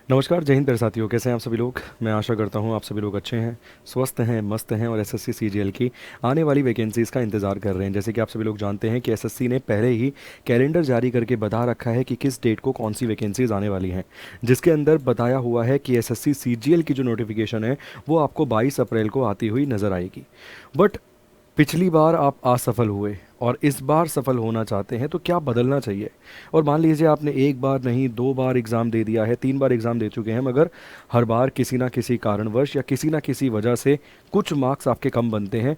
नमस्कार, जय हिंद प्यारे साथियों। कैसे हैं आप सभी लोग। मैं आशा करता हूं आप सभी लोग अच्छे हैं, स्वस्थ हैं, मस्त हैं और एसएससी सीजीएल की आने वाली वैकेंसीज़ का इंतज़ार कर रहे हैं। जैसे कि आप सभी लोग जानते हैं कि एसएससी ने पहले ही कैलेंडर जारी करके बता रखा है कि किस डेट को कौन सी वैकेंसीज़ आने वाली हैं, जिसके अंदर बताया हुआ है कि एसएससी सीजीएल की जो नोटिफिकेशन है वो आपको 22 अप्रैल को आती हुई नज़र आएगी। बट पिछली बार आप असफल हुए और इस बार सफल होना चाहते हैं तो क्या बदलना चाहिए। और मान लीजिए आपने एक बार नहीं, दो बार एग्ज़ाम दे दिया है, तीन बार एग्ज़ाम दे चुके हैं, मगर हर बार किसी ना किसी कारणवश या किसी ना किसी वजह से कुछ मार्क्स आपके कम बनते हैं।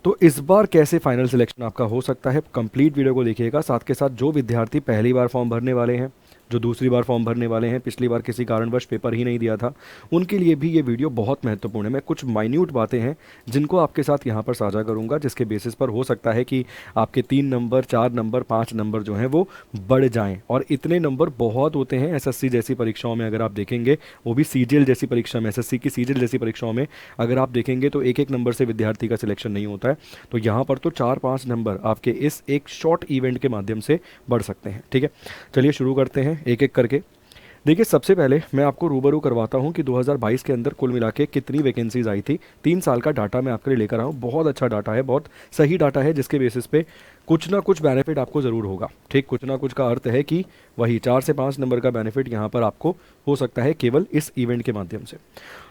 तो इस बार कैसे फाइनल सिलेक्शन आपका हो सकता है, कंप्लीट वीडियो को देखिएगा। साथ के साथ जो विद्यार्थी पहली बार फॉर्म भरने वाले हैं, जो दूसरी बार फॉर्म भरने वाले हैं, पिछली बार किसी कारणवश पेपर ही नहीं दिया था, उनके लिए भी ये वीडियो बहुत महत्वपूर्ण है। मैं कुछ माइन्यूट बातें हैं जिनको आपके साथ यहाँ पर साझा करूँगा, जिसके बेसिस पर हो सकता है कि आपके 3 नंबर, 4 नंबर, 5 नंबर जो हैं वो बढ़ जाएं। और इतने नंबर बहुत होते हैं एसएससी जैसी परीक्षाओं में, अगर आप देखेंगे, वो भी सीजीएल जैसी परीक्षा में, एसएससी की सीजीएल जैसी परीक्षाओं में अगर आप देखेंगे तो एक एक नंबर से विद्यार्थी का सिलेक्शन नहीं होता है। तो यहाँ पर तो 4-5 नंबर आपके इस एक शॉर्ट इवेंट के माध्यम से बढ़ सकते हैं। ठीक है, चलिए शुरू करते हैं एक एक करके। देखिए, सबसे पहले मैं आपको रूबरू करवाता हूं कि 2022 के अंदर कुल मिला के कितनी वैकेंसीज आई थी। 3 साल का डाटा मैं आपके लिए लेकर आया हूं। बहुत अच्छा डाटा है, बहुत सही डाटा है, जिसके बेसिस पे कुछ ना कुछ बेनिफिट आपको ज़रूर होगा। ठीक, कुछ ना कुछ का अर्थ है कि वही 4 से 5 नंबर का बेनिफिट यहाँ पर आपको हो सकता है केवल इस इवेंट के माध्यम से।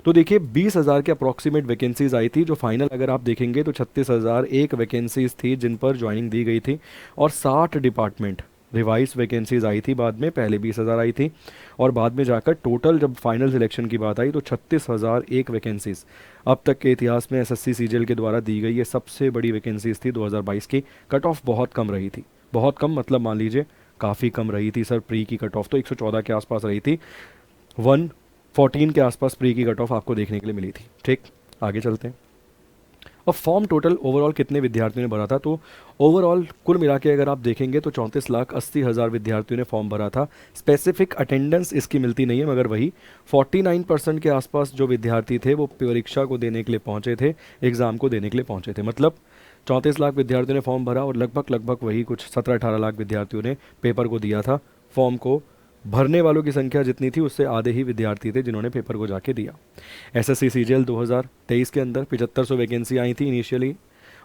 तो देखिए, 20,000 के अप्रॉक्सीमेट वैकेंसीज आई थी, जो फाइनल अगर आप देखेंगे तो 36,001 वैकेंसीज थी जिन पर ज्वाइनिंग दी गई थी। और 60 डिपार्टमेंट रिवाइज वैकेंसीज आई थी बाद में, पहले 20,000 आई थी और बाद में जाकर टोटल जब फाइनल सिलेक्शन की बात आई तो 36,001 वैकेंसीज अब तक के इतिहास में एसएससी सीजीएल के द्वारा दी गई ये सबसे बड़ी वैकेंसीज थी 2022 की। कट ऑफ बहुत कम रही थी, बहुत कम मतलब मान लीजिए काफ़ी कम रही थी सर। प्री की कट ऑफ तो 114 के आसपास रही थी, 114 के आसपास प्री की कट ऑफ आपको देखने के लिए मिली थी। ठीक, आगे चलते हैं। अब फॉर्म टोटल ओवरऑल कितने विद्यार्थियों ने भरा था, तो ओवरऑल कुल मिला के अगर आप देखेंगे तो 34,80,000 विद्यार्थियों ने फॉर्म भरा था। स्पेसिफिक अटेंडेंस इसकी मिलती नहीं है, मगर वही 49% के आसपास जो विद्यार्थी थे वो परीक्षा को देने के लिए पहुंचे थे, एग्ज़ाम को देने के लिए पहुंचे थे। मतलब 34 लाख विद्यार्थियों ने फॉर्म भरा और लगभग लगभग वही कुछ 17-18 लाख विद्यार्थियों ने पेपर को दिया था। फॉर्म को भरने वालों की संख्या जितनी थी उससे आधे ही विद्यार्थी थे जिन्होंने पेपर को जाके दिया। एसएससी सीजीएल 2023 के अंदर 7500 वैकेंसी आई थी इनिशियली,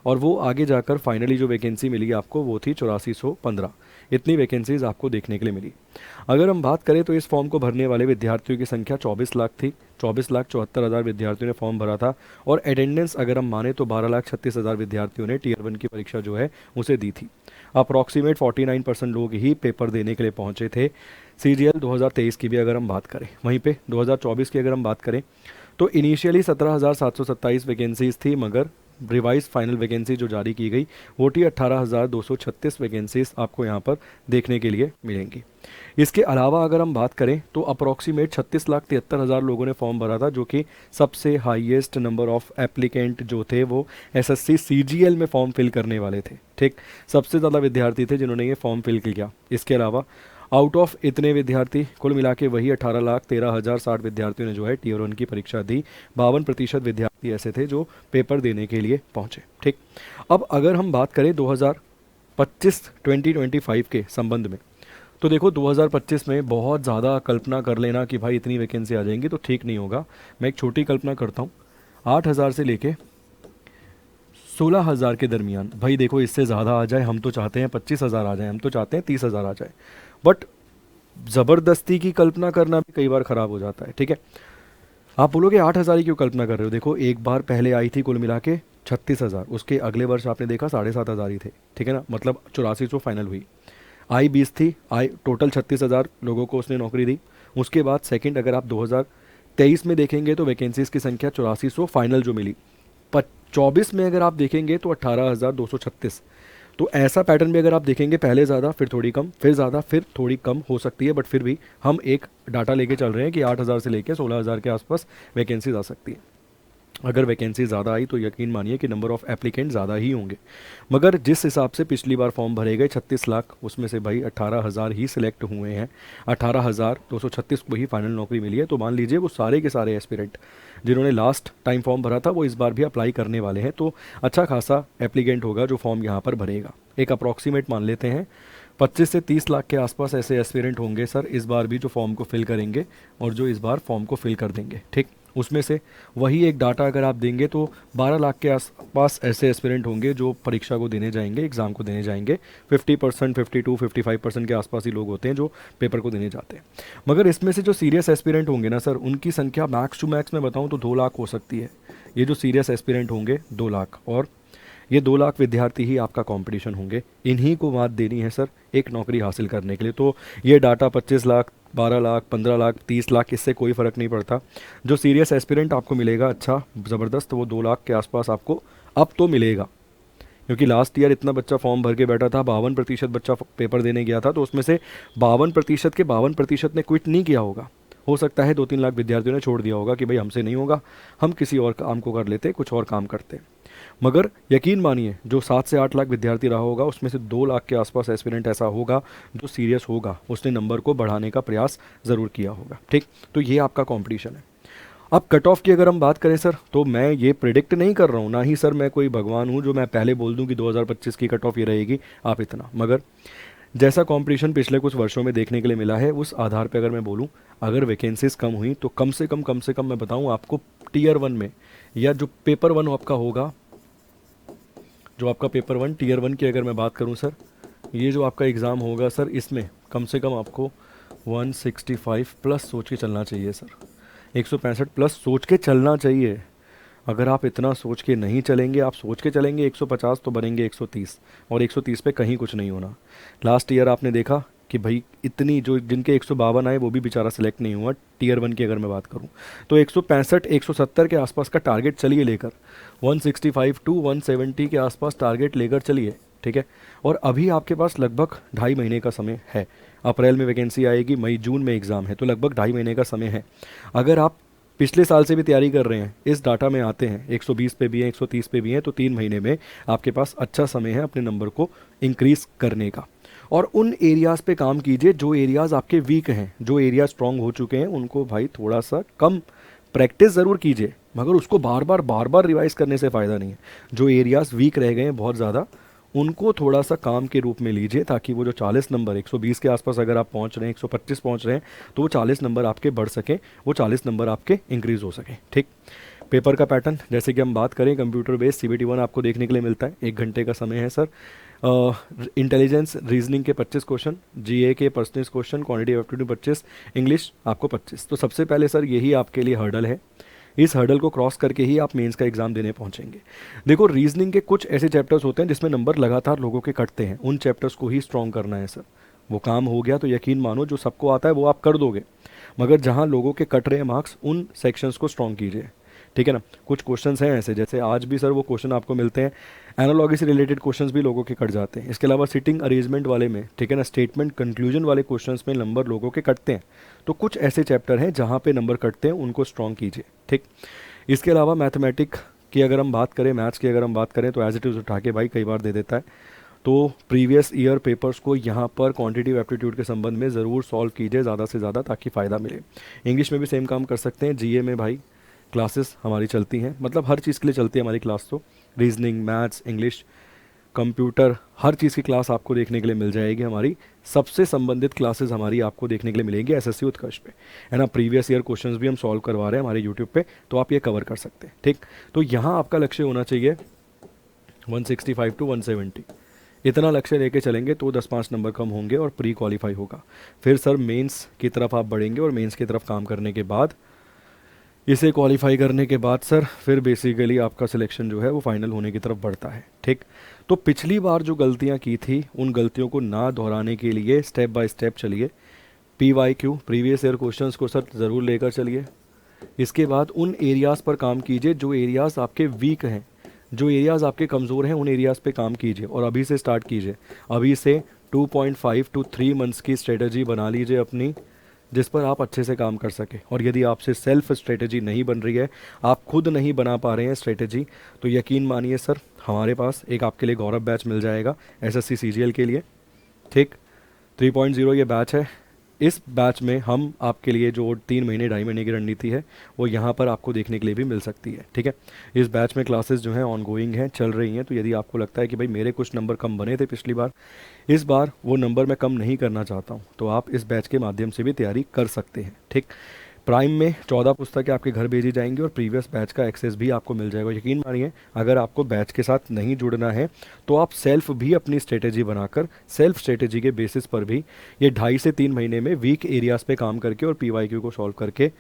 और वो आगे जाकर फाइनली जो वैकेंसी मिली आपको वो थी 8415। इतनी वैकेंसीज आपको देखने के लिए मिली। अगर हम बात करें तो इस फॉर्म को भरने वाले विद्यार्थियों की संख्या 24 लाख थी। 24,74,000 विद्यार्थियों ने फॉर्म भरा था और अटेंडेंस अगर हम माने तो 12,36,000 विद्यार्थियों ने टीयर 1 की परीक्षा जो है उसे दी थी। अप्रॉक्सीमेट 49% लोग ही पेपर देने के लिए पहुंचे थे। सीजीएल 2023 की भी अगर हम बात करें, वहीं पे 2024 की अगर हम बात करें तो इनिशियली 17,727 वैकेंसीज थी, मगर रिवाइज फाइनल वैकेंसी जो जारी की गई वो थी 18,236 वैकेंसीज आपको यहाँ पर देखने के लिए मिलेंगी। इसके अलावा अगर हम बात करें तो अप्रॉक्सीमेट 36,73,000 लोगों ने फॉर्म भरा था, जो कि सबसे हाईएस्ट नंबर ऑफ एप्लीकेंट जो थे वो एसएससी सीजीएल में फॉर्म फिल करने वाले थे। ठीक, सबसे ज़्यादा विद्यार्थी थे जिन्होंने ये फॉर्म फिल किया। इसके अलावा आउट ऑफ इतने विद्यार्थी कुल मिला के वही 18,13,060 विद्यार्थियों ने जो है टीयर 1 की परीक्षा दी। 52% विद्यार्थी ऐसे थे जो पेपर देने के लिए पहुंचे। ठीक, अब अगर हम बात करें 2025 के संबंध में, तो देखो 2025 में बहुत ज़्यादा कल्पना कर लेना कि भाई इतनी वैकेंसी आ जाएंगी तो ठीक नहीं होगा। मैं एक छोटी कल्पना करता हूँ, 8,000 से लेके 16,000 के दरमियान। भाई देखो, इससे ज़्यादा आ जाए हम तो चाहते हैं, 25,000 आ जाए हम तो चाहते हैं, 30,000 आ जाए, बट ज़बरदस्ती की कल्पना करना भी कई बार ख़राब हो जाता है। ठीक है, आप बोलोगे 8,000 की क्यों कल्पना कर रहे हो। देखो, एक बार पहले आई थी कुल मिला के 36,000, उसके अगले वर्ष आपने देखा 7,500 ही थे। ठीक है ना, मतलब 8400 फाइनल हुई। आई 20 थी, आई टोटल 36,000 लोगों को उसने नौकरी दी। उसके बाद सेकंड अगर आप 2023 में देखेंगे तो वैकेंसीज की संख्या 8400 फाइनल जो मिली। 24 में अगर आप देखेंगे तो 18,236। तो ऐसा पैटर्न भी अगर आप देखेंगे, पहले ज़्यादा फिर थोड़ी कम, फिर ज़्यादा फिर थोड़ी कम हो सकती है, बट फिर भी हम एक डाटा लेके चल रहे हैं कि 8,000 से लेकर 16,000 के आसपास वैकेंसीज आ सकती है। अगर वैकेंसी ज़्यादा आई तो यकीन मानिए कि नंबर ऑफ़ एप्लीकेंट ज़्यादा ही होंगे। मगर जिस हिसाब से पिछली बार फॉर्म भरे गए 36 लाख, उसमें से भाई 18,000 ही सिलेक्ट हुए हैं। 18,236 को ही फाइनल नौकरी मिली है। तो मान लीजिए वो सारे के सारे एस्पिरेंट जिन्होंने लास्ट टाइम फॉर्म भरा था वो इस बार भी अप्लाई करने वाले हैं। तो अच्छा खासा एप्लीकेंट होगा जो फॉर्म यहाँ पर भरेगा। एक अप्रॉक्सीमेट मान लेते हैं 25 से 30 लाख के आसपास ऐसे एस्पिरेंट होंगे सर इस बार भी, जो फॉर्म को फिल करेंगे और जो इस बार फॉर्म को फिल कर देंगे। ठीक, उसमें से वही एक डाटा अगर आप देंगे तो 12 लाख के आसपास ऐसे एस्पिरेंट होंगे जो परीक्षा को देने जाएंगे, एग्ज़ाम को देने जाएंगे। 50%, 52-55% के आसपास ही लोग होते हैं जो पेपर को देने जाते हैं। मगर इसमें से जो सीरियस एस्पिरेंट होंगे ना सर, उनकी संख्या मैक्स टू मैक्स मैं बताऊँ तो 2 लाख हो सकती है। ये जो सीरियस एस्पिरेंट होंगे 2 लाख, और ये 2 लाख विद्यार्थी ही आपका कंपटीशन होंगे। इन्हीं को मात देनी है सर एक नौकरी हासिल करने के लिए। तो ये डाटा 25 लाख, 12 लाख, 15 लाख, 30 लाख, इससे कोई फ़र्क नहीं पड़ता। जो सीरियस एस्पिरेंट आपको मिलेगा अच्छा ज़बरदस्त, वो 2 लाख के आसपास आपको अब तो मिलेगा। क्योंकि लास्ट ईयर इतना बच्चा फॉर्म भर के बैठा था, 52% बच्चा पेपर देने गया था, तो उसमें से 52% के 52% ने क्विट नहीं किया होगा। हो सकता है 2-3 लाख विद्यार्थियों ने छोड़ दिया होगा कि भाई हमसे नहीं होगा, हम किसी और काम को कर लेते, कुछ और काम करते। मगर यकीन मानिए जो 7 से 8 लाख विद्यार्थी रहा होगा उसमें से 2 लाख के आसपास एस्पिरेंट ऐसा होगा जो सीरियस होगा, उसने नंबर को बढ़ाने का प्रयास ज़रूर किया होगा। ठीक, तो ये आपका कंपटीशन है। अब कट ऑफ की अगर हम बात करें सर, तो मैं ये प्रिडिक्ट नहीं कर रहा हूँ, ना ही सर मैं कोई भगवान हूँ जो मैं पहले बोल दूँ कि 2025 की कट ऑफ ये रहेगी आप इतना। मगर जैसा कंपटीशन पिछले कुछ वर्षों में देखने के लिए मिला है उस आधार पर अगर मैं बोलूँ, अगर वैकेंसीज कम हुई तो कम से कम मैं बताऊँ आपको टीयर 1 में, या जो पेपर 1 आपका होगा, जो आपका पेपर 1 टीयर 1 की अगर मैं बात करूं सर, ये जो आपका एग्ज़ाम होगा सर, इसमें कम से कम आपको 165 प्लस सोच के चलना चाहिए सर। 165 प्लस सोच के चलना चाहिए। अगर आप इतना सोच के नहीं चलेंगे, आप सोच के चलेंगे 150 तो बनेंगे 130, और 130 पे कहीं कुछ नहीं होना। लास्ट ईयर आपने देखा कि भाई इतनी जो जिनके 152 आए वो भी बेचारा सिलेक्ट नहीं हुआ। टीयर 1 की अगर मैं बात करूं तो 165 170 के आसपास का टारगेट चलिए लेकर, 165 टू 170 के आसपास टारगेट लेकर चलिए। ठीक है, और अभी आपके पास लगभग 2.5 महीने का समय है। अप्रैल में वैकेंसी आएगी, मई जून में एग्ज़ाम है, तो लगभग 2.5 महीने का समय है। अगर आप पिछले साल से भी तैयारी कर रहे हैं, इस डाटा में आते हैं 120 पे भी हैं, 130 पे भी हैं, तो 3 महीने में आपके पास अच्छा समय है अपने नंबर को इंक्रीज़ करने का। और उन एरियाज़ पे काम कीजिए जो एरियाज़ आपके वीक हैं, जो एरिया स्ट्रांग हो चुके हैं उनको भाई थोड़ा सा कम प्रैक्टिस ज़रूर कीजिए, मगर उसको बार बार रिवाइज करने से फ़ायदा नहीं है। जो एरियाज़ वीक रह गए हैं बहुत ज़्यादा, उनको थोड़ा सा काम के रूप में लीजिए, ताकि वो जो 40 नंबर 120 के आसपास अगर आप पहुंच रहे हैं, 125 पहुंच रहे हैं, तो वो 40 नंबर आपके बढ़ सकें, वो 40 नंबर आपके इंक्रीज़ हो सकें। ठीक, पेपर का पैटर्न जैसे कि हम बात करें, कंप्यूटर बेस्ड CBT 1 आपको देखने के लिए मिलता है, 1 घंटे का समय है सर। इंटेलिजेंस रीजनिंग के 25 क्वेश्चन, GA के personal question, quantity aptitude 25, English आपको 25। तो सबसे पहले सर यही आपके लिए हर्डल है, इस हर्डल को क्रॉस करके ही आप मेंस का एग्जाम देने पहुंचेंगे। देखो, रीजनिंग के कुछ ऐसे चैप्टर्स होते हैं जिसमें नंबर लगातार लोगों के कटते हैं, उन चैप्टर्स को ही स्ट्रॉन्ग करना है सर। वो काम हो गया तो यकीन मानो जो सबको आता है वो आप कर दोगे, मगर जहाँ लोगों के कट रहे हैं मार्क्स, उन सेक्शंस को स्ट्रॉन्ग कीजिए। ठीक है ना। कुछ क्वेश्चंस हैं ऐसे, जैसे आज भी सर वो क्वेश्चन आपको मिलते हैं, एनालॉजी से रिलेटेड क्वेश्चंस भी लोगों के कट जाते हैं। इसके अलावा सिटिंग अरेंजमेंट वाले में, ठीक है ना, स्टेटमेंट कंक्लूजन वाले क्वेश्चंस में नंबर लोगों के कटते हैं। तो कुछ ऐसे चैप्टर हैं जहाँ पे नंबर कटते हैं, उनको स्ट्रॉन्ग कीजिए। ठीक, इसके अलावा मैथमेटिक की अगर हम बात करें, मैथ्स की अगर हम बात करें, तो एज इट इज़ उठा के भाई कई बार दे देता है। तो प्रीवियस ईयर पेपर्स को यहाँ पर क्वांटिटेटिव एप्टीट्यूड के संबंध में ज़रूर सॉल्व कीजिए ज़्यादा से ज़्यादा, ताकि फ़ायदा मिले। इंग्लिश में भी सेम काम कर सकते हैं। GA में भाई क्लासेस हमारी चलती हैं, मतलब हर चीज़ के लिए चलती है हमारी क्लास। तो रीजनिंग, मैथ्स, इंग्लिश, कंप्यूटर, हर चीज़ की क्लास आपको देखने के लिए मिल जाएगी। हमारी सबसे संबंधित क्लासेस हमारी आपको देखने के लिए मिलेंगी SSC उत्कर्ष पे, है ना। प्रीवियस ईयर क्वेश्चंस भी हम सॉल्व करवा रहे हैं हमारे यूट्यूब पे, तो आप ये कवर कर सकते हैं। ठीक, तो यहाँ आपका लक्ष्य होना चाहिए 165 टू 170, इतना लक्ष्य लेके चलेंगे तो 10-5 नंबर कम होंगे और प्री क्वालिफाई होगा। फिर सर मेंस की तरफ आप बढ़ेंगे, और मेंस की तरफ काम करने के बाद, इसे क्वालिफाई करने के बाद सर फिर बेसिकली आपका सिलेक्शन जो है वो फाइनल होने की तरफ बढ़ता है। ठीक, तो पिछली बार जो गलतियां की थी उन गलतियों को ना दोहराने के लिए स्टेप बाय स्टेप चलिए। PYQ प्रीवियस ईयर क्वेश्चंस को सर ज़रूर लेकर चलिए। इसके बाद उन एरियाज़ पर काम कीजिए जो एरियाज़ आपके वीक हैं, जो एरियाज़ आपके कमज़ोर हैं, उन एरियाज़ पे काम कीजिए, और अभी से स्टार्ट कीजिए। अभी से 2.5 टू 3 मंथ्स की स्ट्रेटजी बना लीजिए अपनी, जिस पर आप अच्छे से काम कर सके। और यदि आपसे सेल्फ स्ट्रेटजी नहीं बन रही है, आप खुद नहीं बना पा रहे हैं स्ट्रेटजी, तो यकीन मानिए सर हमारे पास एक आपके लिए गौरव बैच मिल जाएगा SSC CGL के लिए। ठीक, 3.0 ये बैच है, इस बैच में हम आपके लिए जो 3 महीने 2.5 महीने की रणनीति है वो यहाँ पर आपको देखने के लिए भी मिल सकती है, ठीक है। इस बैच में क्लासेस जो हैं ऑनगोइंग हैं, चल रही हैं। तो यदि आपको लगता है कि भाई मेरे कुछ नंबर कम बने थे पिछली बार, इस बार वो नंबर मैं कम नहीं करना चाहता हूँ, तो आप इस बैच के माध्यम से भी तैयारी कर सकते हैं, ठीक। प्राइम में 14 पुस्तकें आपके घर भेजी जाएंगी और प्रीवियस बैच का एक्सेस भी आपको मिल जाएगा। यकीन मानिए, अगर आपको बैच के साथ नहीं जुड़ना है तो आप सेल्फ भी अपनी स्ट्रेटेजी बनाकर, सेल्फ स्ट्रेटेजी के बेसिस पर भी ये 2.5 से 3 महीने में वीक एरियाज़ पे काम करके और पीवाईक्यू को सॉल्व करके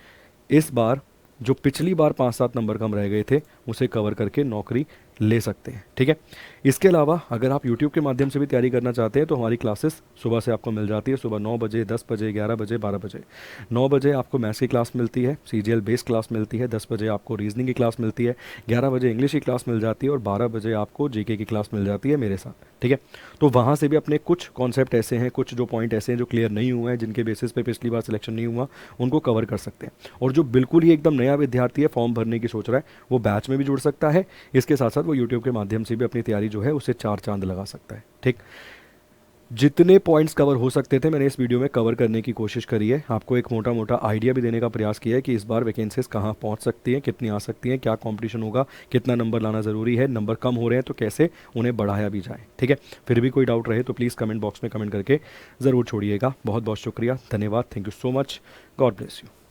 इस बार जो पिछली बार 5-7 नंबर कम रह गए थे उसे कवर करके नौकरी ले सकते हैं, ठीक है। इसके अलावा अगर आप यूट्यूब के माध्यम से भी तैयारी करना चाहते हैं तो हमारी क्लासेस सुबह से आपको मिल जाती है। सुबह 9 बजे, 10 बजे, 11 बजे, 12 बजे। 9 बजे आपको मैथ्स की क्लास मिलती है, सीजीएल बेस्ड क्लास मिलती है। 10 बजे आपको रीजनिंग की क्लास मिलती है। 11 बजे इंग्लिश की क्लास मिल जाती है और 12 बजे आपको जीके की क्लास मिल जाती है मेरे साथ, ठीक है। तो वहाँ से भी अपने कुछ कॉन्सेप्ट ऐसे हैं, कुछ जो पॉइंट ऐसे हैं जो क्लियर नहीं हुए हैं, जिनके बेसिस पे पिछली बार सिलेक्शन नहीं हुआ, उनको कवर कर सकते हैं। और जो बिल्कुल ही एकदम नया विद्यार्थी है, फॉर्म भरने की सोच रहा है, वो बैच में भी जुड़ सकता है। इसके साथ साथ वो यूट्यूब के माध्यम से भी अपनी तैयारी जो है उसे 4 चांद लगा सकता है, ठीक। जितने पॉइंट्स कवर हो सकते थे मैंने इस वीडियो में कवर करने की कोशिश करी है। आपको एक मोटा मोटा आइडिया भी देने का प्रयास किया है कि इस बार वैकेंसीज कहाँ पहुँच सकती हैं, कितनी आ सकती हैं, क्या कंपटीशन होगा, कितना नंबर लाना ज़रूरी है, नंबर कम हो रहे हैं तो कैसे उन्हें बढ़ाया भी जाए, ठीक है। फिर भी कोई डाउट रहे तो प्लीज़ कमेंट बॉक्स में कमेंट करके ज़रूर छोड़िएगा। बहुत बहुत शुक्रिया, धन्यवाद, thank you so much, God bless you.